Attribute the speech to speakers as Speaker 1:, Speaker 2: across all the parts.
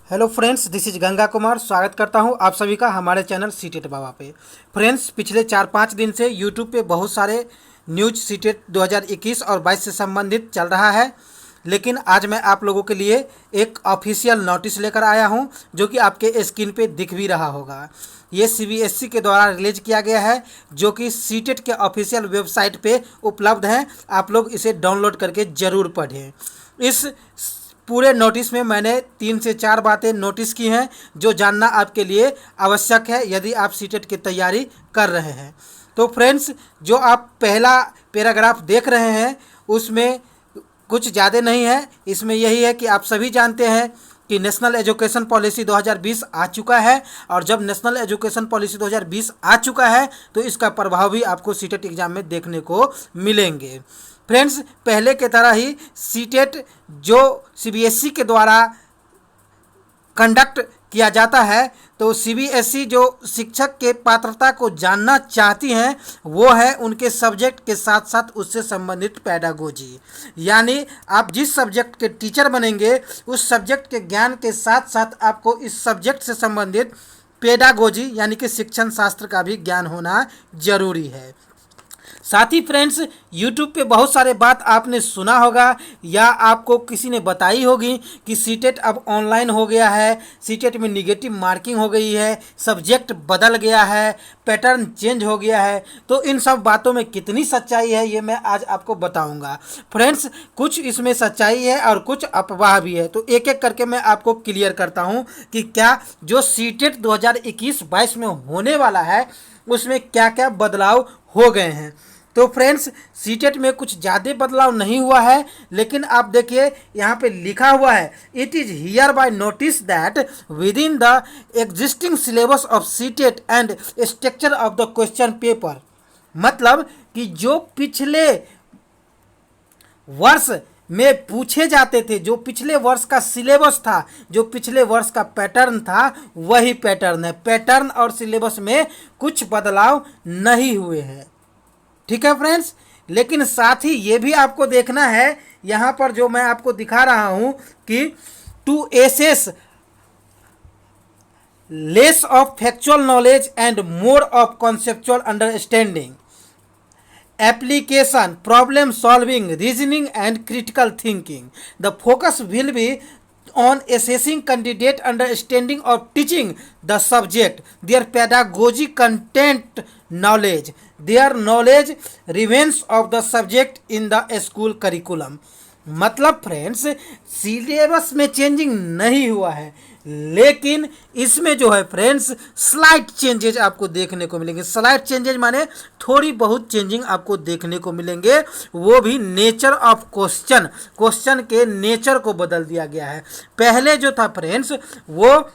Speaker 1: Hello friends, this is Ganga Kumar. स्वागत करता हूं आप सभी का हमारे चैनल सीटेट बाबा पे। फ्रेंड्स, पिछले 4-5 दिन से यूट्यूब पे बहुत सारे न्यूज सीटेट 2021 और 22 से संबंधित चल रहा है, लेकिन आज मैं आप लोगों के लिए एक ऑफिशियल नोटिस लेकर आया हूं, जो कि आपके स्क्रीन पे दिख भी रहा होगा। ये सीबीएसई के द्वारा रिलीज किया गया है, जो कि सीटेट के ऑफिशियल वेबसाइट पे उपलब्ध है। आप लोग इसे डाउनलोड करके ज़रूर पढ़ें। इस पूरे नोटिस में मैंने 3 से 4 बातें नोटिस की हैं जो जानना आपके लिए आवश्यक है यदि आप सीटेट की तैयारी कर रहे हैं। तो फ्रेंड्स, जो आप पहला पैराग्राफ देख रहे हैं उसमें कुछ ज़्यादा नहीं है। इसमें यही है कि आप सभी जानते हैं कि नेशनल एजुकेशन पॉलिसी 2020 आ चुका है, और जब नेशनल एजुकेशन पॉलिसी 2020 आ चुका है तो इसका प्रभाव भी आपको सीटेट एग्ज़ाम में देखने को मिलेंगे। फ्रेंड्स, पहले के तरह ही सीटेट जो सीबीएसई के द्वारा कंडक्ट किया जाता है, तो सीबीएसई जो शिक्षक के पात्रता को जानना चाहती हैं वो है उनके सब्जेक्ट के साथ साथ उससे संबंधित पेडागोजी। यानी आप जिस सब्जेक्ट के टीचर बनेंगे उस सब्जेक्ट के ज्ञान के साथ साथ आपको इस सब्जेक्ट से संबंधित पेडागोजी यानी कि शिक्षण शास्त्र का भी ज्ञान होना जरूरी है। साथ ही फ्रेंड्स, यूट्यूब पे बहुत सारे बात आपने सुना होगा या आपको किसी ने बताई होगी कि सीटेट अब ऑनलाइन हो गया है, सीटेट में निगेटिव मार्किंग हो गई है, सब्जेक्ट बदल गया है, पैटर्न चेंज हो गया है। तो इन सब बातों में कितनी सच्चाई है ये मैं आज आपको बताऊंगा। फ्रेंड्स, कुछ इसमें सच्चाई है और कुछ अफवाह भी है, तो एक एक करके मैं आपको क्लियर करता हूँ कि क्या जो सीटेट 2021-22 में होने वाला है उसमें क्या क्या बदलाव हो गए हैं। तो फ्रेंड्स, सीटेट में कुछ ज़्यादा बदलाव नहीं हुआ है, लेकिन आप देखिए यहाँ पे लिखा हुआ है, it is here bye notice that with in the existing syllabus of CTET and structure of the question paper. मतलब कि जो पिछले वर्ष में पूछे जाते थे, जो पिछले वर्ष का सिलेबस था, जो पिछले वर्ष का पैटर्न था, वही पैटर्न है। पैटर्न और सिलेबस में कुछ बदलाव नहीं हुए हैं। ठीक है फ्रेंड्स, लेकिन साथ ही ये भी आपको देखना है, यहाँ पर जो मैं आपको दिखा रहा हूँ कि to assess less of factual knowledge and more of conceptual understanding, application, problem solving, reasoning and critical thinking. The focus will be on assessing candidate understanding of teaching the subject, their pedagogy content knowledge, their knowledge relevance of the subject in the school curriculum. मतलब friends, syllabus में changing नहीं हुआ है, लेकिन इसमें जो है friends slight changes आपको देखने को मिलेंगे। स्लाइट चेंजेज माने थोड़ी बहुत चेंजिंग आपको देखने को मिलेंगे, वो भी नेचर ऑफ क्वेश्चन, क्वेश्चन के नेचर को बदल दिया गया है। पहले जो था फ्रेंड्स वो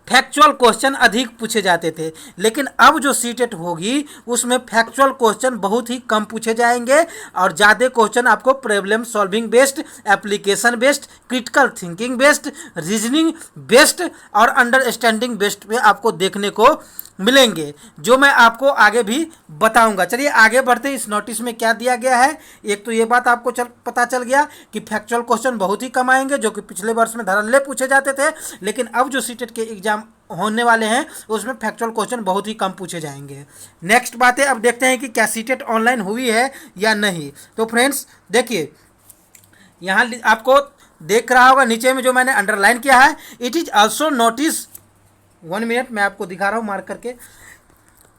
Speaker 1: फैक्चुअल क्वेश्चन अधिक पूछे जाते थे, लेकिन अब जो सीटेट होगी उसमें फैक्चुअल क्वेश्चन बहुत ही कम पूछे जाएंगे और ज़्यादा क्वेश्चन आपको problem solving based, application based, critical thinking based, reasoning based और अंडरस्टैंडिंग बेस्ड पे आपको देखने को मिलेंगे, जो मैं आपको आगे भी बताऊंगा। चलिए आगे बढ़ते, इस नोटिस में क्या दिया गया है। एक तो ये बात आपको पता चल गया कि फैक्चुअल क्वेश्चन बहुत ही कम आएंगे, जो कि पिछले वर्ष में धड़ल्ले पूछे जाते थे, लेकिन अब जो सीटेट के एग्जाम होने वाले हैं उसमें फैक्चुअल क्वेश्चन बहुत ही कम पूछे जाएंगे। नेक्स्ट बातें अब देखते हैं कि क्या सीटेट ऑनलाइन हुई है या नहीं। तो फ्रेंड्स देखिए, यहाँ आपको देख रहा होगा नीचे में जो मैंने अंडरलाइन किया है, it is also notice, 1 minute मैं आपको दिखा रहा हूँ मार्क करके।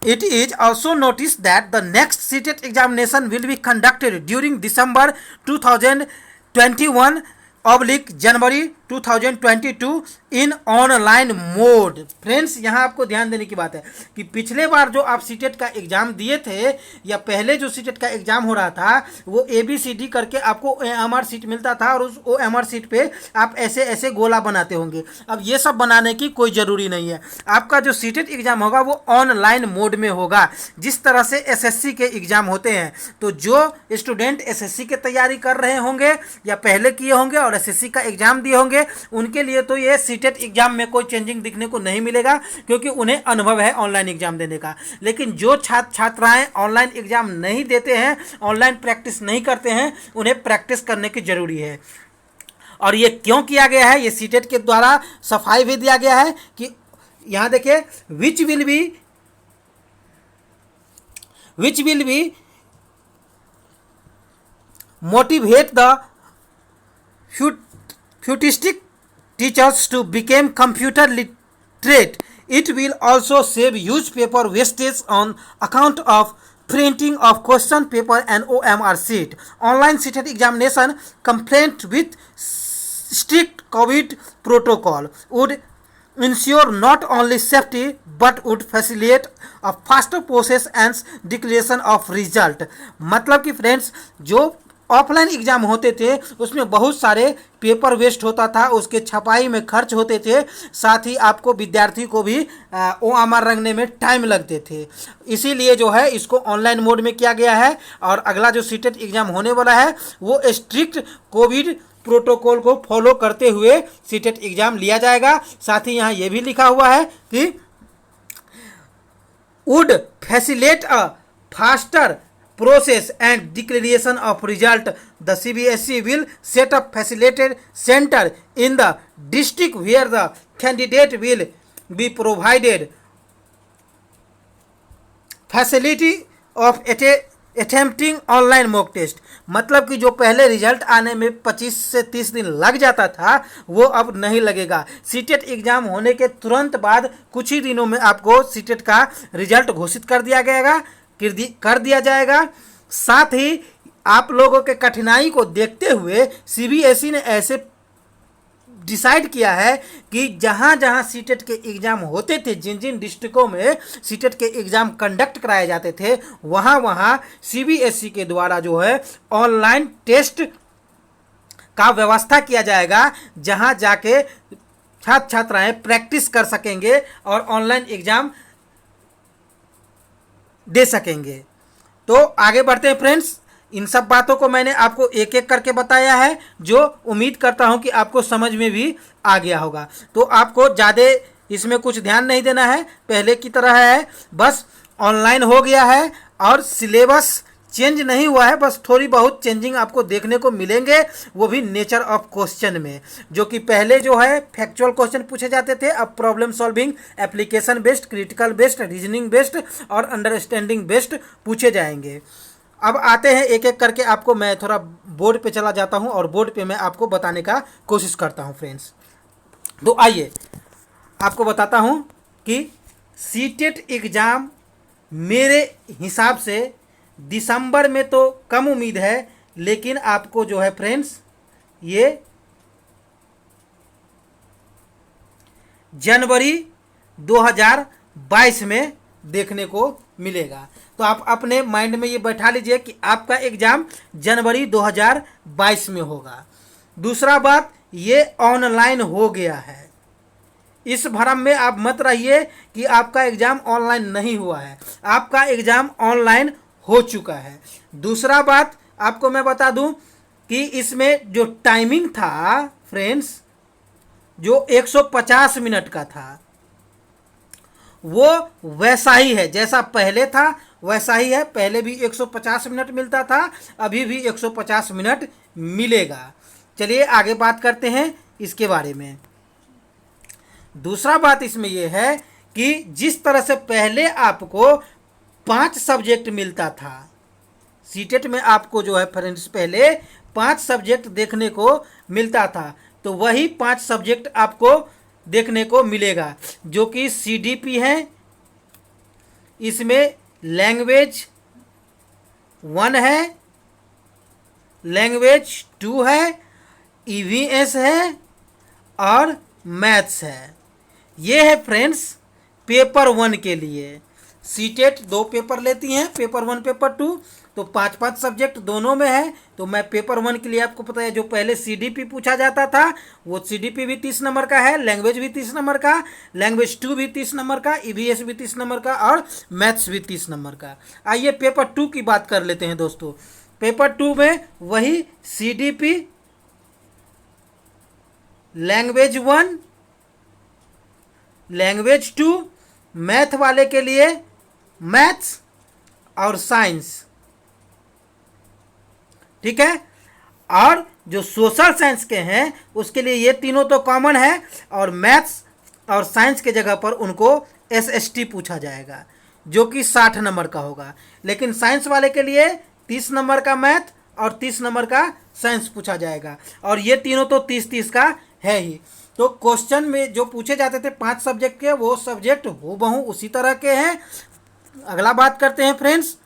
Speaker 1: It is also noticed that the next CTET examination will be conducted during December 2021/January 2022 in online mode. Friends, यहाँ आपको ध्यान देने की बात है कि पिछले बार जो आप सीटेट का एग्जाम दिए थे या पहले जो सीटेट का एग्जाम हो रहा था वो ABCD करके आपको OMR सीट मिलता था, और उस OMR सीट पे आप ऐसे ऐसे गोला बनाते होंगे। अब ये सब बनाने की कोई ज़रूरी नहीं है। आपका जो सीटेट एग्जाम होगा वो ऑनलाइन मोड में होगा, जिस तरह से SSC के एग्जाम होते हैं। तो जो स्टूडेंट SSC की तैयारी कर रहे होंगे या पहले किए होंगे और SSC का एग्जाम दिए होंगे, उनके लिए तो ये सीटेट एग्जाम में कोई चेंजिंग दिखने को नहीं मिलेगा, क्योंकि उन्हें अनुभव है ऑनलाइन एग्जाम देने का। लेकिन जो छात्राएं ऑनलाइन एग्जाम नहीं देते हैं, ऑनलाइन प्रैक्टिस नहीं करते हैं, उन्हें प्रैक्टिस करने की जरूरी है। और ये क्यों किया गया है, ये सीटेट के द्वारा सफाई भी दिया गया है कि यहाँ देखिए which will be motivate the futuristic teachers to become computer literate. It will also save huge paper wastage on account of printing of question paper and OMR sheet. Online seated examination compliant with strict COVID protocol would ensure not only safety but would facilitate a faster process and declaration of result. मतलब कि friends जो offline exam होते थे उसमें बहुत सारे paper waste होता था, उसके छपाई में खर्च होते थे, साथ ही आपको विद्यार्थी को भी OMR रंगने में टाइम लगते थे। इसीलिए जो है इसको ऑनलाइन मोड में किया गया है और अगला जो सीटेट एग्ज़ाम होने वाला है वो स्ट्रिक्ट कोविड प्रोटोकॉल को फॉलो करते हुए सीटेट एग्ज़ाम लिया जाएगा। साथ ही यहाँ ये भी लिखा हुआ है कि would facilitate a faster process and declaration of result. The CBSE will set up facilitated center in the district where the candidate will be provided facility of attempting online mock test. मतलब कि जो पहले result आने में 25 से 30 दिन लग जाता था वो अब नहीं लगेगा। सीटेट एग्ज़ाम होने के तुरंत बाद कुछ ही दिनों में आपको सीटेट का रिजल्ट घोषित कर दिया जाएगा। साथ ही आप लोगों के कठिनाई को देखते हुए सीबीएसई ने ऐसे डिसाइड किया है कि जहां जहां सीटेट के एग्ज़ाम होते थे, जिन जिन डिस्ट्रिक्टों में सीटेट के एग्ज़ाम कंडक्ट कराए जाते थे, वहां वहां सीबीएसई के द्वारा जो है ऑनलाइन टेस्ट का व्यवस्था किया जाएगा, जहां जाके छात्र छात्राएं प्रैक्टिस कर सकेंगे और ऑनलाइन एग्ज़ाम दे सकेंगे। तो आगे बढ़ते हैं फ्रेंड्स। इन सब बातों को मैंने आपको एक एक करके बताया है, जो उम्मीद करता हूं कि आपको समझ में भी आ गया होगा। तो आपको ज़्यादा इसमें कुछ ध्यान नहीं देना है, पहले की तरह है, बस ऑनलाइन हो गया है और सिलेबस चेंज नहीं हुआ है, बस थोड़ी बहुत चेंजिंग आपको देखने को मिलेंगे, वो भी नेचर ऑफ क्वेश्चन में। जो कि पहले जो है फैक्चुअल क्वेश्चन पूछे जाते थे, अब problem solving, application based, critical based, reasoning based और अंडरस्टैंडिंग बेस्ड पूछे जाएंगे। अब आते हैं एक एक करके, आपको मैं थोड़ा बोर्ड पे चला जाता हूं और बोर्ड पे मैं आपको बताने का कोशिश करता हूं फ्रेंड्स। तो आइए आपको बताता हूं कि सीटेट एग्ज़ाम मेरे हिसाब से दिसंबर में तो कम उम्मीद है, लेकिन आपको जो है फ्रेंड्स ये जनवरी 2022 में देखने को मिलेगा। तो आप अपने माइंड में ये बैठा लीजिए कि आपका एग्ज़ाम जनवरी 2022 में होगा। दूसरा बात, ये ऑनलाइन हो गया है, इस भ्रम में आप मत रहिए कि आपका एग्ज़ाम ऑनलाइन नहीं हुआ है, आपका एग्ज़ाम ऑनलाइन हो चुका है। दूसरा बात आपको मैं बता दूं कि इसमें जो टाइमिंग था फ्रेंड्स, जो 150 मिनट का था, वो वैसा ही है जैसा पहले था, वैसा ही है। पहले भी 150 मिनट मिलता था, अभी भी 150 मिनट मिलेगा। चलिए आगे बात करते हैं इसके बारे में। दूसरा बात इसमें यह है कि जिस तरह से पहले आपको 5 सब्जेक्ट मिलता था, सीटेट में आपको जो है फ्रेंड्स पहले 5 सब्जेक्ट देखने को मिलता था, तो वही 5 सब्जेक्ट आपको देखने को मिलेगा, जो कि सीडीपी है, इसमें लैंग्वेज 1 है, लैंग्वेज 2 है, ईवीएस है और मैथ्स है। ये है फ्रेंड्स पेपर 1 के लिए। सीटेट 2 पेपर लेती हैं, पेपर 1 पेपर 2, तो 5-5 सब्जेक्ट दोनों में है। तो मैं पेपर 1 के लिए आपको पता है, जो पहले सीडीपी पूछा जाता था वो सीडीपी भी 30 नंबर का है, लैंग्वेज भी 30 नंबर का, लैंग्वेज 2 भी 30 नंबर का, ईवीएस भी 30 नंबर का और मैथ्स भी 30 नंबर का। आइए पेपर 2 की बात कर लेते हैं दोस्तों। पेपर 2 में वही सीडीपी, लैंग्वेज 1, लैंग्वेज 2, मैथ वाले के लिए मैथ्स और साइंस, ठीक है। और जो सोशल साइंस के हैं उसके लिए ये तीनों तो कॉमन है, और मैथ्स और साइंस के जगह पर उनको एसएसटी पूछा जाएगा जो कि 60 नंबर का होगा। लेकिन साइंस वाले के लिए 30 नंबर का मैथ और 30 नंबर का साइंस पूछा जाएगा, और ये तीनों तो 30-30 का है ही। तो क्वेश्चन में जो पूछे जाते थे 5 सब्जेक्ट के, वो सब्जेक्ट हूबहू उसी तरह के हैं। अगला बात करते हैं फ्रेंड्स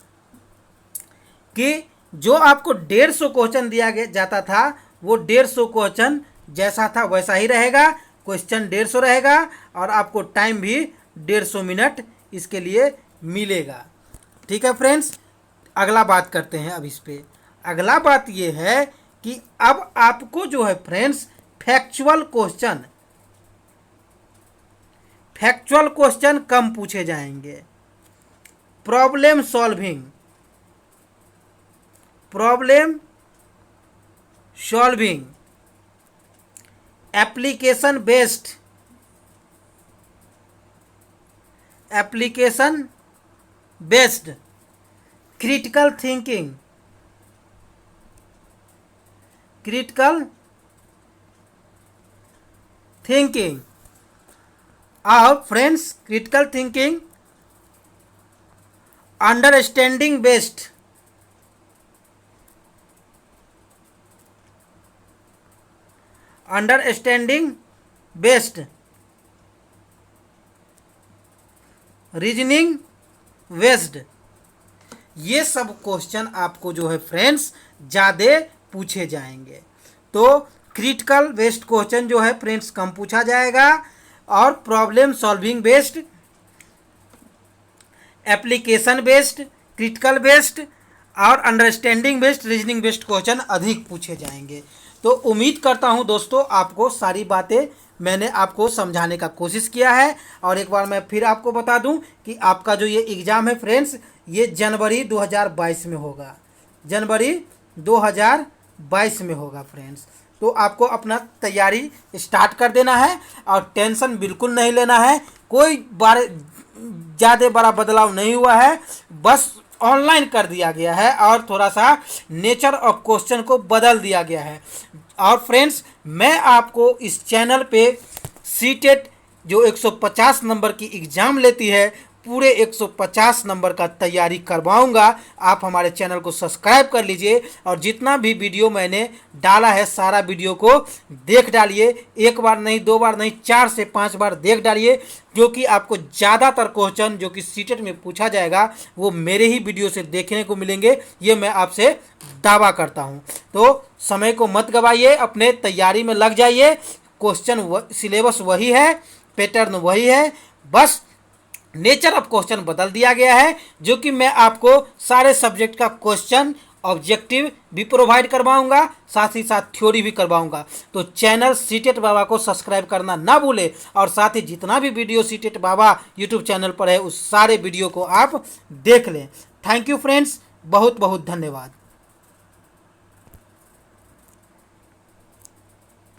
Speaker 1: कि जो आपको 150 क्वेश्चन दिया जाता था वो 150 क्वेश्चन जैसा था वैसा ही रहेगा। क्वेश्चन 150 रहेगा और आपको टाइम भी 150 मिनट इसके लिए मिलेगा। ठीक है फ्रेंड्स, अगला बात करते हैं अब इस पे। अगला बात ये है कि अब आपको जो है फ्रेंड्स फैक्चुअल क्वेश्चन कम पूछे जाएंगे। Problem solving, application based, critical thinking और friends critical thinking, understanding based, reasoning based, ये सब क्वेश्चन आपको जो है फ्रेंड्स ज़्यादा पूछे जाएंगे। तो क्रिटिकल बेस्ड क्वेश्चन जो है फ्रेंड्स कम पूछा जाएगा, और problem solving based, application based, critical based और understanding based, reasoning based question अधिक पूछे जाएंगे। तो उम्मीद करता हूं दोस्तों आपको सारी बातें मैंने आपको समझाने का कोशिश किया है। और एक बार मैं फिर आपको बता दूं कि आपका जो ये एग्ज़ाम है फ्रेंड्स ये जनवरी 2022 में होगा, जनवरी 2022 में होगा फ्रेंड्स। तो आपको अपना तैयारी स्टार्ट कर देना है और टेंशन बिल्कुल नहीं लेना है। कोई ज़्यादा बड़ा बदलाव नहीं हुआ है, बस ऑनलाइन कर दिया गया है और थोड़ा सा नेचर ऑफ क्वेश्चन को बदल दिया गया है। और फ्रेंड्स मैं आपको इस चैनल पे सीटेट जो 150 नंबर की एग्ज़ाम लेती है पूरे 150 नंबर का तैयारी करवाऊंगा। आप हमारे चैनल को सब्सक्राइब कर लीजिए और जितना भी वीडियो मैंने डाला है सारा वीडियो को देख डालिए। एक बार नहीं, 2 बार नहीं, 4 से 5 बार देख डालिए, जो कि आपको ज़्यादातर क्वेश्चन जो कि सीटेट में पूछा जाएगा वो मेरे ही वीडियो से देखने को मिलेंगे, ये मैं आपसे दावा करता हूँ। तो समय को मत गवाइए, अपने तैयारी में लग जाइए। क्वेश्चन सिलेबस वही है, पैटर्न वही है, बस नेचर ऑफ क्वेश्चन बदल दिया गया है, जो कि मैं आपको सारे सब्जेक्ट का क्वेश्चन ऑब्जेक्टिव भी प्रोवाइड करवाऊंगा, साथ ही साथ थ्योरी भी करवाऊंगा। तो चैनल सीटेट बाबा को सब्सक्राइब करना ना भूलें और साथ ही जितना भी वीडियो सीटेट बाबा यूट्यूब चैनल पर है उस सारे वीडियो को आप देख लें। थैंक यू फ्रेंड्स, बहुत बहुत धन्यवाद।